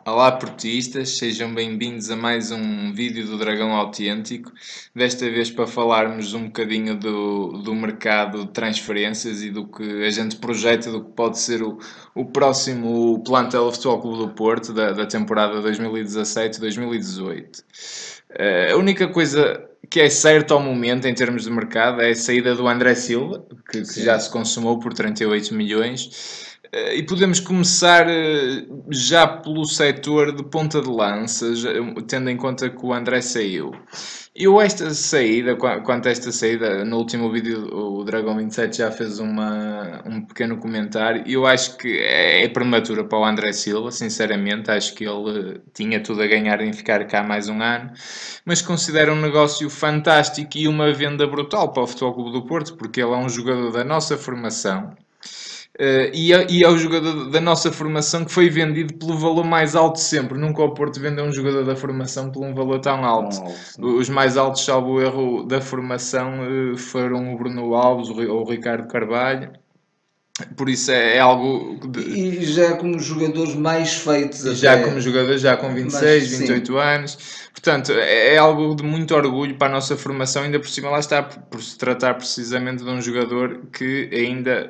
Olá portistas, sejam bem-vindos a mais um vídeo do Dragão Autêntico. Desta vez para falarmos um bocadinho do mercado de transferências e do que a gente projeta, do que pode ser o próximo plantel do Futebol Clube do Porto da temporada 2017-2018. A única coisa que é certa ao momento em termos de mercado é a saída do André Silva, que já se consumou por 38 milhões. E podemos começar já pelo setor de ponta de lança, tendo em conta que o André saiu. Eu esta saída, quanto a esta saída, no último vídeo o Dragão 27 já fez um pequeno comentário. Eu acho que é prematura para o André Silva, sinceramente. Acho que ele tinha tudo a ganhar em ficar cá mais um ano. Mas considero um negócio fantástico e uma venda brutal para o Futebol Clube do Porto, porque ele é um jogador da nossa formação. E é o jogador da nossa formação que foi vendido pelo valor mais alto sempre. Nunca o Porto vendeu um jogador da formação por um valor tão alto. Os mais altos, salvo erro, da formação foram o Bruno Alves ou o Ricardo Carvalho. Por isso é algo... E já como jogadores mais feitos. Já como jogadores, já com 26, 28 anos. Portanto, é algo de muito orgulho para a nossa formação, ainda por cima lá está, por se tratar precisamente de um jogador que ainda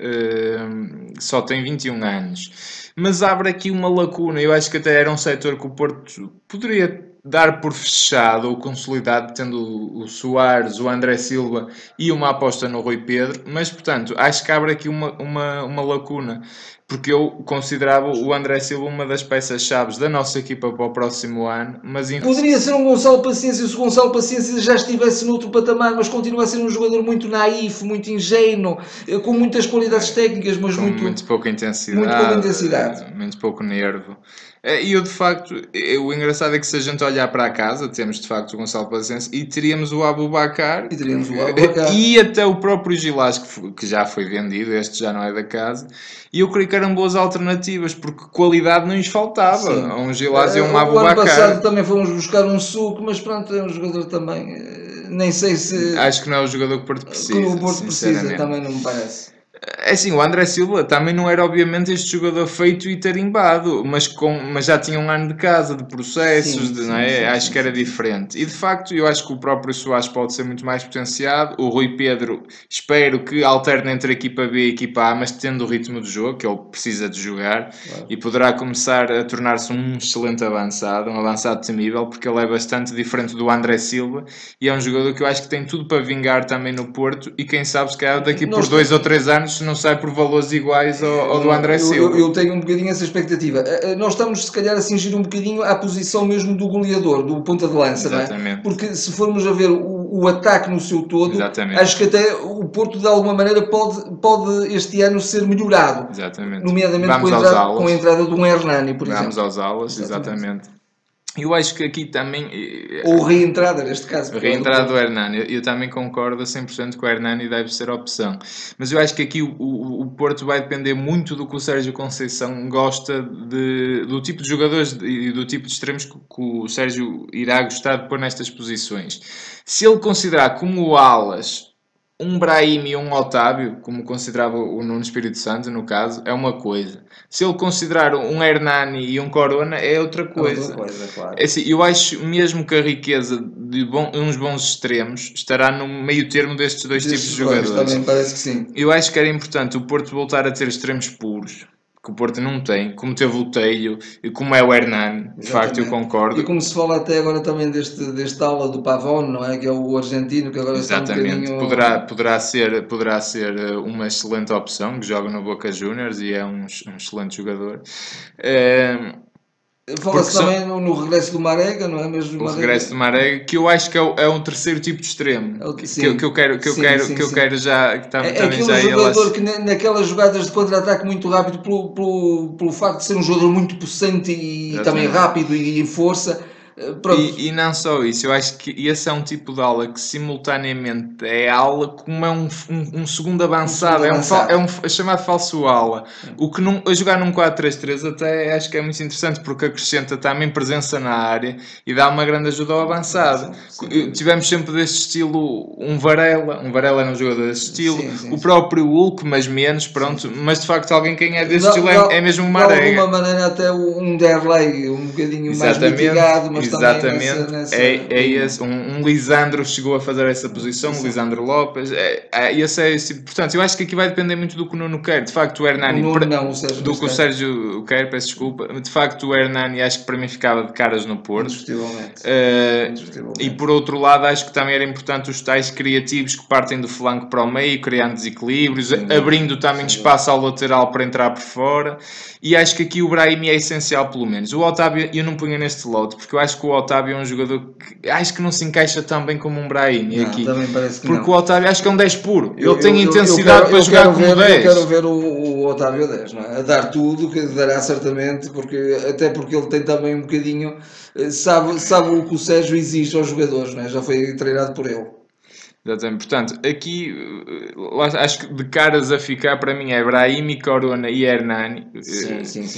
só tem 21 anos. Mas abre aqui uma lacuna, eu acho que até era um setor que o Porto poderia dar por fechado ou consolidado, tendo o Soares, o André Silva e uma aposta no Rui Pedro, mas portanto, acho que abre aqui uma lacuna, porque eu considerava o André Silva uma das peças-chave da nossa equipa para o próximo ano, mas poderia ser um Gonçalo Paciência se o Gonçalo Paciência já estivesse noutro patamar, mas continua a ser um jogador muito naif, muito ingênuo, com muitas qualidades técnicas, mas com muito pouca intensidade, muito pouco nervo. E eu, de facto, o engraçado é que se a gente olhar para a casa, temos de facto o Gonçalo Paciência e teríamos o Abubacar e até o próprio Gilás, que já foi vendido, este já não é da casa, e eu creio que eram boas alternativas, porque qualidade não lhes faltava. Sim. Um Gilás e um Abubacar. O ano passado também fomos buscar um suco, mas pronto, é um jogador também, nem sei se... Acho que não é o jogador que o Porto precisa. Que o Porto precisa, também não me parece. É assim, o André Silva também não era obviamente este jogador feito e tarimbado, mas já tinha um ano de casa, de processos, não é? Acho que era diferente. E de facto, eu acho que o próprio Soares pode ser muito mais potenciado. O Rui Pedro, espero que alterne entre a equipa B e a equipa A, mas tendo o ritmo do jogo, que ele precisa de jogar, e poderá começar a tornar-se um excelente avançado, um avançado temível, porque ele é bastante diferente do André Silva e é um jogador que eu acho que tem tudo para vingar também no Porto e quem sabe se calhar daqui por 2 ou 3 anos não sai por valores iguais ao do André Silva. Eu tenho um bocadinho essa expectativa. Nós estamos, se calhar, a cingir um bocadinho à posição mesmo do goleador, do ponta de lança, não é? Porque se formos a ver o ataque no seu todo, acho que até o Porto, de alguma maneira, pode este ano ser melhorado. Nomeadamente com a entrada de um Hernani, por exemplo. Vamos aos aulas, exatamente. Eu acho que aqui também... Ou reentrada, neste caso. Reentrada do Hernani. Eu também concordo a 100% que o Hernani deve ser a opção. Mas eu acho que aqui o Porto vai depender muito do que o Sérgio Conceição gosta do tipo de jogadores e do tipo de extremos que o Sérgio irá gostar de pôr nestas posições. Se ele considerar como alas um Brahim e um Otávio, como considerava o Nuno Espírito Santo, no caso, é uma coisa. Se ele considerar um Hernani e um Corona, é outra coisa. Claro. É assim, eu acho mesmo que a riqueza de uns bons extremos estará no meio termo destes dois tipos de jogadores. Também parece que sim. Eu acho que era importante o Porto voltar a ter extremos puros, que o Porto não tem, como teve o Teio e como é o Hernani, de facto eu concordo. E como se fala até agora também deste aula do Pavón, não é? Que é o argentino, que agora está um bocadinho... Poderá ser uma excelente opção, que joga no Boca Juniors e é um excelente jogador. Fala-se também no regresso do Marega, não é mesmo? O regresso do Marega, que eu acho que é um terceiro tipo de extremo, que eu quero já... É aquele jogador que naquelas jogadas de contra-ataque muito rápido, pelo facto de ser um jogador muito possante e também rápido e em força, E não só isso, eu acho que esse é um tipo de ala que simultaneamente é ala como é um segundo avançado, é chamado falso ala. O que a jogar num 4-3-3 até acho que é muito interessante porque acrescenta também presença na área e dá uma grande ajuda ao avançado. Tivemos sempre deste estilo um Varela era um jogador desse estilo, o próprio Hulk, mas menos, pronto, mas de facto alguém quem é desse estilo é mesmo uma Marega. De alguma maneira até um Derlei um bocadinho mais mitigado, mas também nessa esse, um Lisandro chegou a fazer essa posição, um Lisandro Lopes, portanto, eu acho que aqui vai depender muito do que o Nuno quer, de facto o Hernani, do que o Sérgio quer, peço desculpa, de facto o Hernani acho que para mim ficava de caras no Porto, e por outro lado acho que também era importante os tais criativos que partem do flanco para o meio, criando desequilíbrios, abrindo também espaço ao lateral para entrar por fora, e acho que aqui o Brahimi é essencial pelo menos. O Otávio eu não punha neste lote, porque eu acho que o Otávio é um jogador que acho que não se encaixa tão bem como um Brahimi aqui, porque o Otávio acho que é um 10 puro, ele tem intensidade para jogar como 10. Eu quero ver o Otávio 10, não é? A dar tudo, que dará certamente, até porque ele tem também um bocadinho, sabe o que o Sérgio exige aos jogadores, não é? Já foi treinado por ele. Exatamente. Portanto, aqui acho que de caras a ficar para mim é Brahimi, Corona e Hernani. Sim.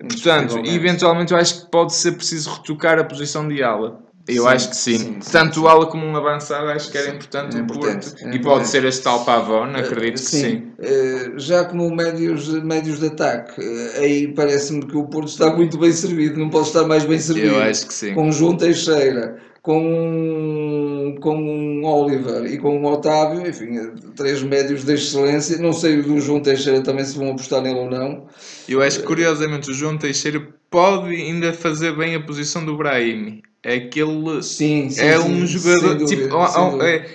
Portanto, eventualmente eu acho que pode ser preciso retocar a posição de ala. Eu acho que sim. Tanto o ala como um avançado acho que era importante no Porto. E pode ser este tal Pavón, acredito que sim. Já como médios de ataque, aí parece-me que o Porto está muito bem servido, não pode estar mais bem servido. Eu acho que sim. Com João Teixeira, com um Oliver e com um Otávio, enfim, 3 médios de excelência. Não sei do João Teixeira também se vão apostar nele ou não. Eu acho que curiosamente o João Teixeira pode ainda fazer bem a posição do Brahimi. É que ele um jogador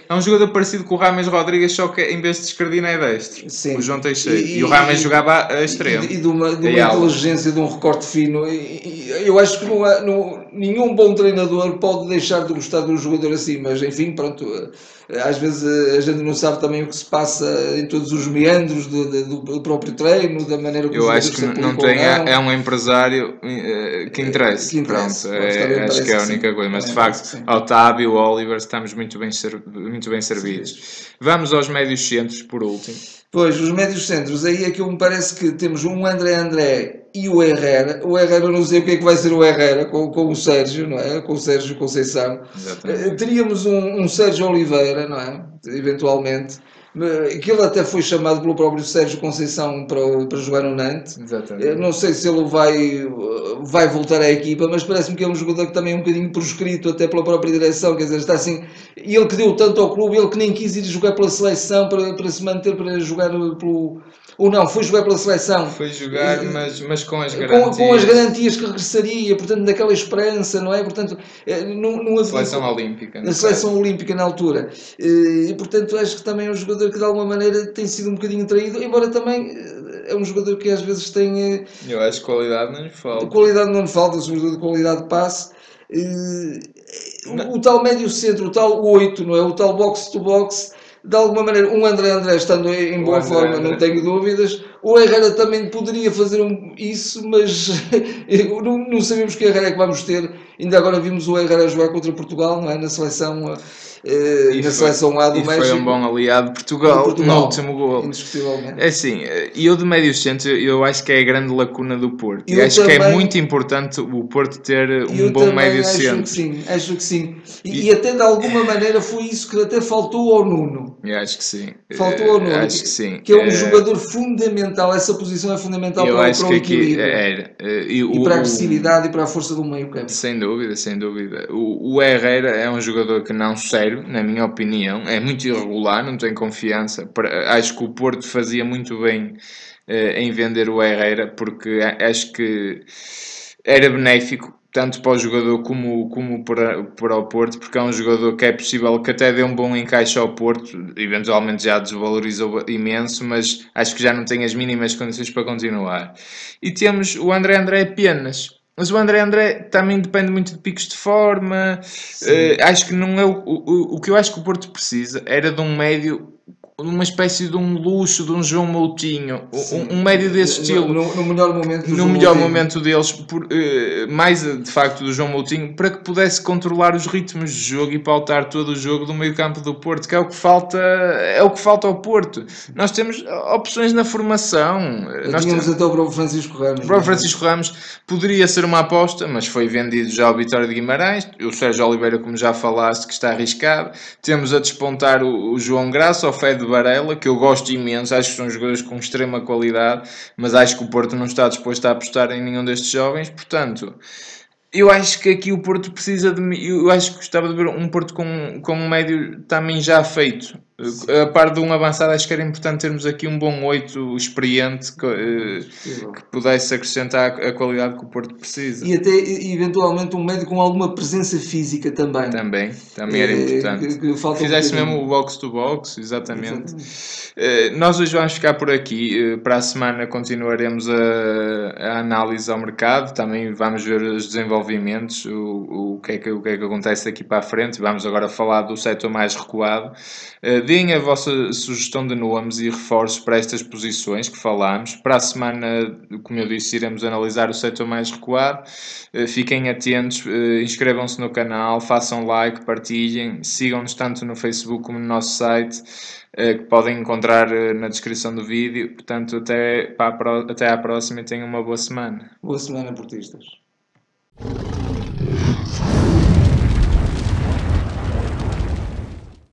é um jogador parecido com o Rames Rodrigues, só que em vez de esquerdino é destro. O João Teixeira. E o Rames jogava a extremo. E de uma inteligência, de um recorte fino. Eu acho que nenhum bom treinador pode deixar de gostar de um jogador assim, mas enfim, pronto. Às vezes a gente não sabe também o que se passa em todos os meandros do próprio treino, da maneira como eu acho que não tem, é um empresário que interessa. Pronto, acho que é a única coisa, mas de facto, Otávio, Oliver, estamos muito bem servidos. Vamos aos médios centros, por último. Pois, os médios centros, aí é que me parece que temos um André e o Herrera. O Herrera, eu não sei o que é que vai ser o Herrera com o Sérgio, não é? Com o Sérgio Conceição. Teríamos um Sérgio Oliveira, não é? Eventualmente. Que ele até foi chamado pelo próprio Sérgio Conceição para jogar no Nantes. Não sei se ele vai voltar à equipa, mas parece-me que é um jogador que também é um bocadinho proscrito até pela própria direção, quer dizer, está assim, e ele que deu tanto ao clube, ele que nem quis ir jogar pela seleção para se manter, para jogar pelo... Ou não, foi jogar pela seleção. Foi jogar, mas com as garantias. Com as garantias que regressaria, portanto, daquela esperança, não é? Portanto, não havia... Seleção olímpica. Na seleção olímpica na altura. E, portanto, acho que também é um jogador que de alguma maneira tem sido um bocadinho traído, embora também é um jogador que às vezes tem... Eu acho que qualidade não lhe falta. Qualidade não lhe falta, sobretudo qualidade de passe. O tal médio centro, o tal 8, não é? O tal box-to-box, de alguma maneira, um André estando em boa forma, não tenho dúvidas. O Herrera também poderia fazer isso, mas não sabemos que Herrera é que vamos ter. Ainda agora vimos o Herrera jogar contra Portugal, não é? Na seleção... seleção A do México. Foi um bom aliado de Portugal no último gol. Indiscutivelmente. É assim, eu de médio centro, eu acho que é a grande lacuna do Porto. E acho que é muito importante o Porto ter um bom médio centro. Acho que sim. E até de alguma maneira foi isso que até faltou ao Nuno. Eu acho que sim. Faltou ao Nuno. Acho que sim. Que é um jogador fundamental. Essa posição é fundamental para o equilíbrio. E para a agressividade e para a força do meio campo. Sem dúvida, sem dúvida. O Herrera é um jogador que não serve, na minha opinião, é muito irregular, não tenho confiança. Acho que o Porto fazia muito bem em vender o Herrera, porque acho que era benéfico tanto para o jogador como para o Porto, porque é um jogador que é possível que até dê um bom encaixe ao Porto, eventualmente já desvalorizou imenso, mas acho que já não tem as mínimas condições para continuar. E temos o André apenas. Mas o André também depende muito de picos de forma. Acho que não é o que eu acho que o Porto precisa era de um médio uma espécie de um luxo de um João Moutinho, um médio desse estilo, no melhor momento, no melhor momento deles, mais de facto do João Moutinho, para que pudesse controlar os ritmos de jogo e pautar todo o jogo do meio campo do Porto, que é o que falta ao Porto. Nós temos opções na formação. Nós tínhamos até o próprio Francisco Ramos. O próprio Francisco Ramos poderia ser uma aposta, mas foi vendido já ao Vitória de Guimarães. O Sérgio Oliveira, como já falaste, que está arriscado. Temos a despontar o João Graça, o Fé de Varela, que eu gosto imenso, acho que são jogadores com extrema qualidade, mas acho que o Porto não está disposto a apostar em nenhum destes jovens, portanto, eu acho que aqui o Porto precisa de... Eu acho que gostava de ver um Porto com um médio também já feito. A par de um avançado, acho que era importante termos aqui um bom 8 experiente que pudesse acrescentar a qualidade que o Porto precisa. E até, eventualmente, um médio com alguma presença física também. Também era importante. Que fizesse mesmo o box-to-box, exatamente. Nós hoje vamos ficar por aqui. Para a semana continuaremos a análise ao mercado. Também vamos ver os desenvolvimentos, o que é que acontece daqui para a frente. Vamos agora falar do setor mais recuado. Deem a vossa sugestão de nomes e reforços para estas posições que falámos. Para a semana, como eu disse, iremos analisar o setor mais recuado. Fiquem atentos, inscrevam-se no canal, façam like, partilhem, sigam-nos tanto no Facebook como no nosso site, que podem encontrar na descrição do vídeo. Portanto, até à próxima e tenham uma boa semana. Boa semana, portistas.